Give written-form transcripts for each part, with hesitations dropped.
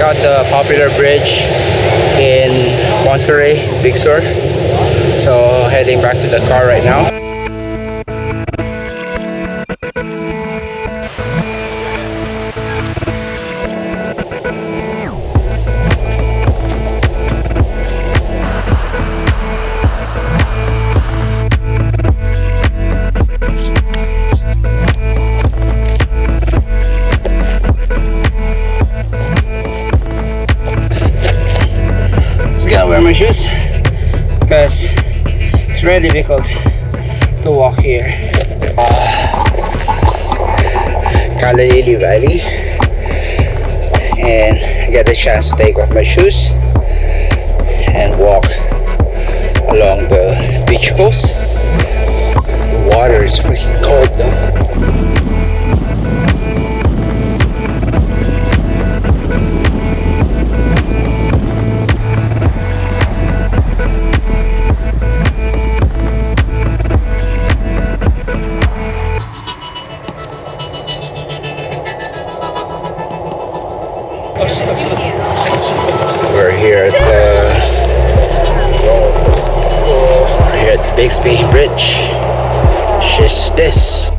out the popular bridge in Monterey, Big Sur. So heading back to the car right now. Gonna wear my shoes because it's very difficult to walk here. Kalalili Valley, and I get the chance to take off my shoes and walk along the beach coast. The water is freaking cold though. We're here at Bixby Bridge. Just this.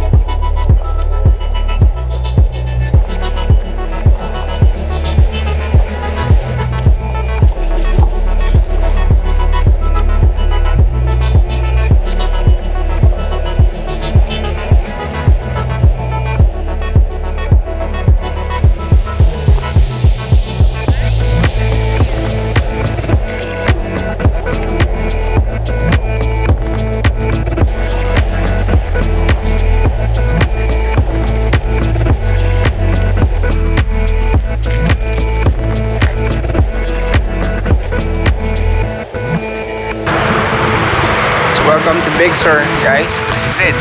Welcome to Big Sur, guys. This is it.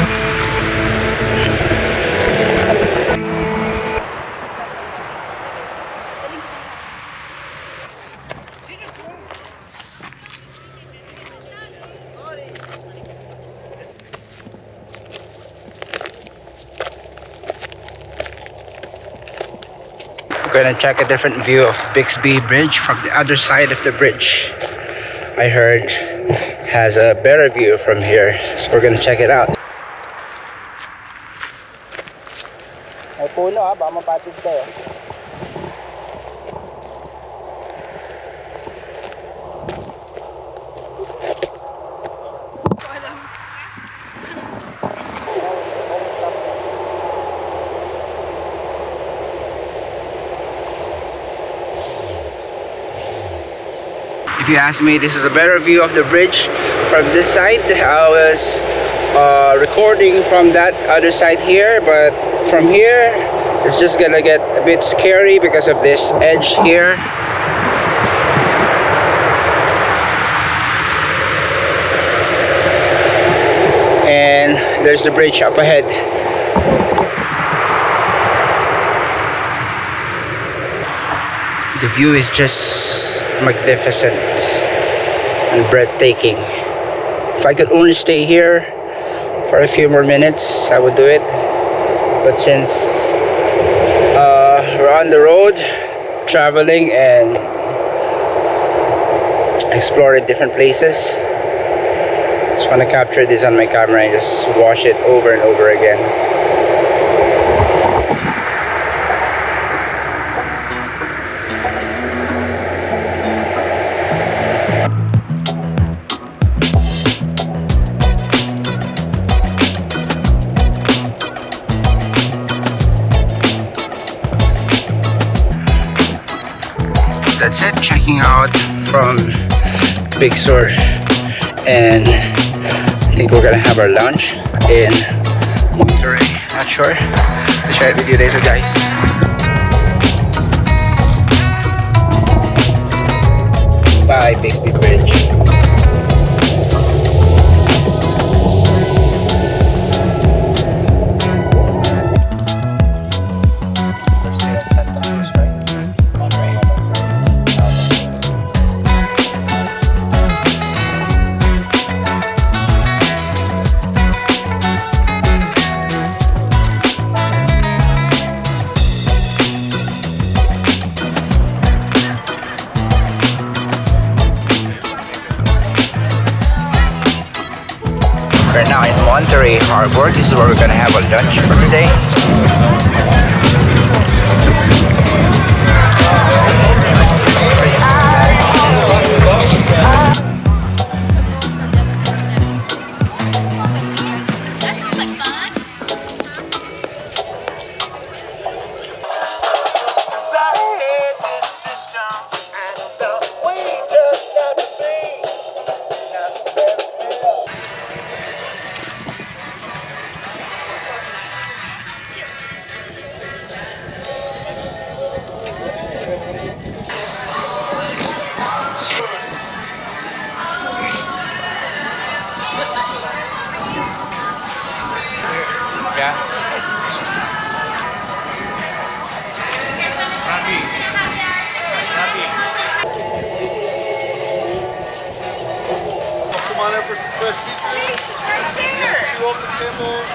We're gonna check a different view of Bixby Bridge from the other side of the bridge. I heard has a better view from here, so we're gonna check it out. May puno ha, baka mapatid kayo. If you ask me, this is a better view of the bridge from this side. I was recording from that other side here, but from here it's just gonna get a bit scary because of this edge here. And there's the bridge up ahead. The view is just magnificent and breathtaking. If I could only stay here for a few more minutes, I would do it. But since we're on the road, traveling and exploring different places, just want to capture this on my camera and just watch it over and over again. That's it, checking out from Big Sur, and I think we're gonna have our lunch in Monterey, not sure. I'll share it with you later, guys. Bye, Bixby Bridge. We're now in Monterey Harbor. This is where we're gonna have a lunch for today. Yeah. Come on over for some fresh seafood. Right there. Two open tables.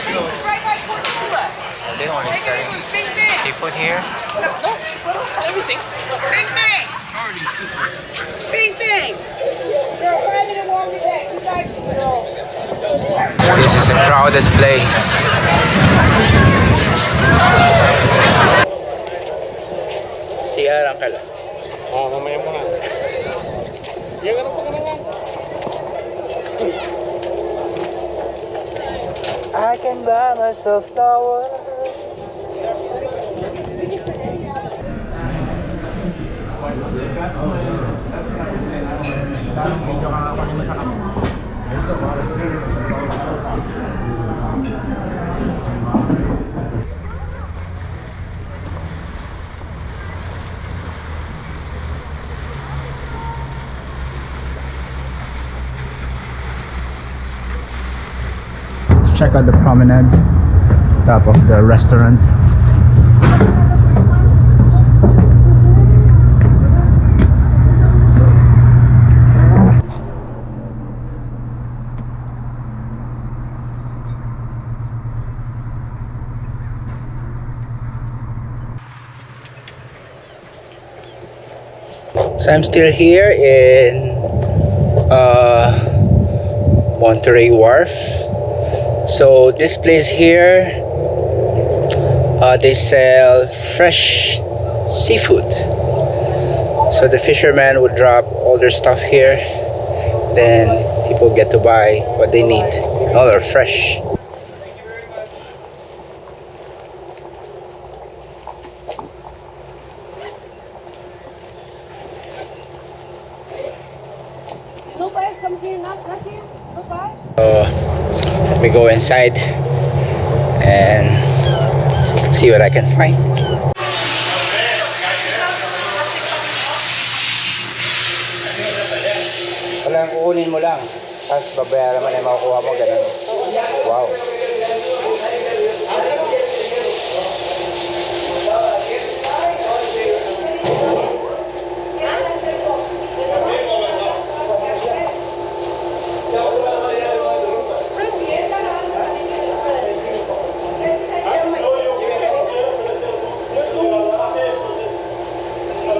This is right by Cordula. They only selling Bing bang. seafood here. No, everything. Bing bang. Already seafood. Bing bang. Girl, 5-minute walk is that. You guys girl. This is a crowded place. CR ang kala. Mamaya mo na. Yan, ganun pa ka na nga. I can buy myself flowers. Check out the promenade, top of the restaurant. So I'm still here in Monterey Wharf. So this place here, they sell fresh seafood. So the fishermen would drop all their stuff here, then people get to buy what they need. All are fresh. Let me go inside and see what I can find. Walang kukunin mo lang, tapos babayaran mo na yung makukuha mo, ganun. Wow.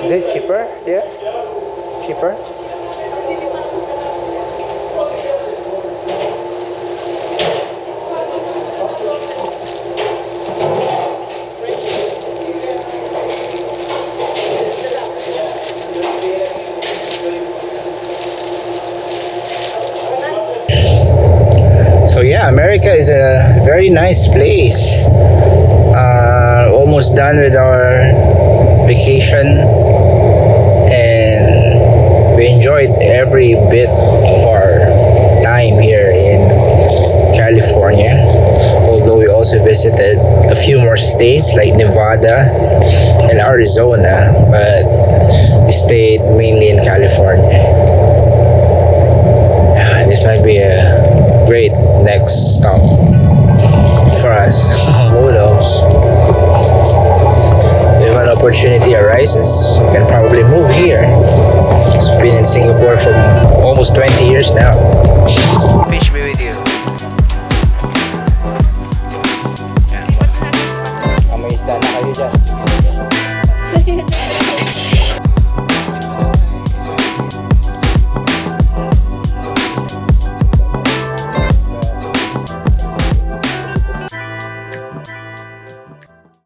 Is it cheaper? Yeah? Cheaper? So yeah, America is a very nice place. Almost done with our vacation, and we enjoyed every bit of our time here in California. Although we also visited a few more states like Nevada and Arizona, but we stayed mainly in California. This might be a great next stop for us. Who knows? If an opportunity arises, we can probably move here. I've been in Singapore for almost 20 years now. Bixby with you.